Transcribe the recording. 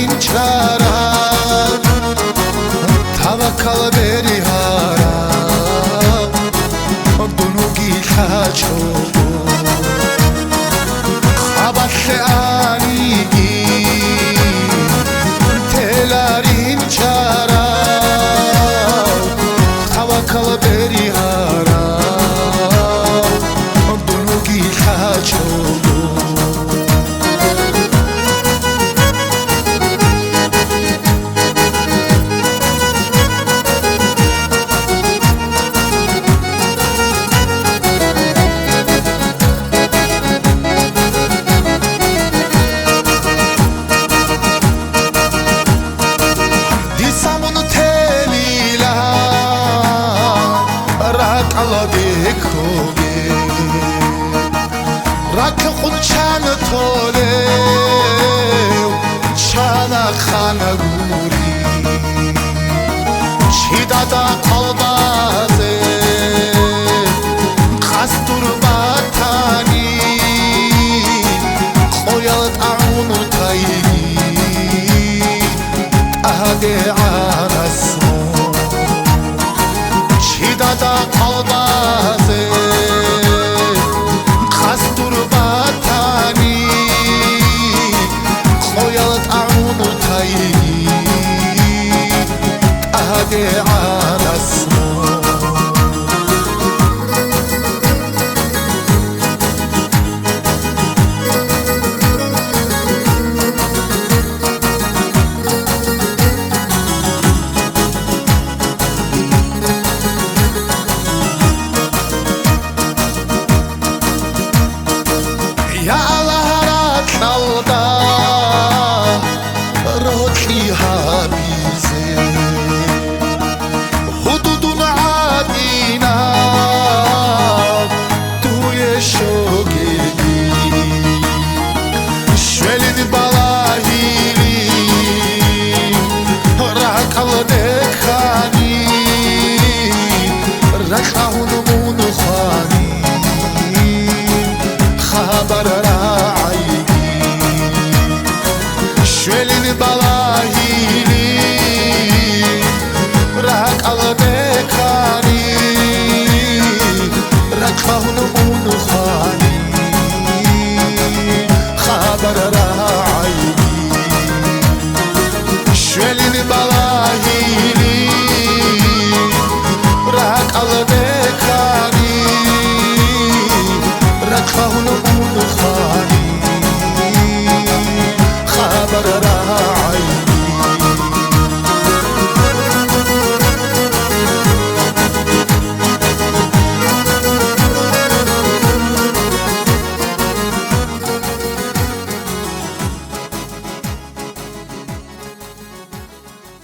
იმჩარა თავაკალ ბერიჰარა დუნუგი ხაჩო ხაბაშე ანიგი თელარი იმჩარა თავაკალ ბერიჰარა დუნუგი ხაჩო رک خود چند توله چند خانگوری چی دادا قلبازه قصدور باتانی خویلت اون تایی اهده عرسمو چی دادا قلبازه على اسمه يا الله راك نلدا روحي حبيزي خبر راعيني شويلين بلاهيني راك على دكاني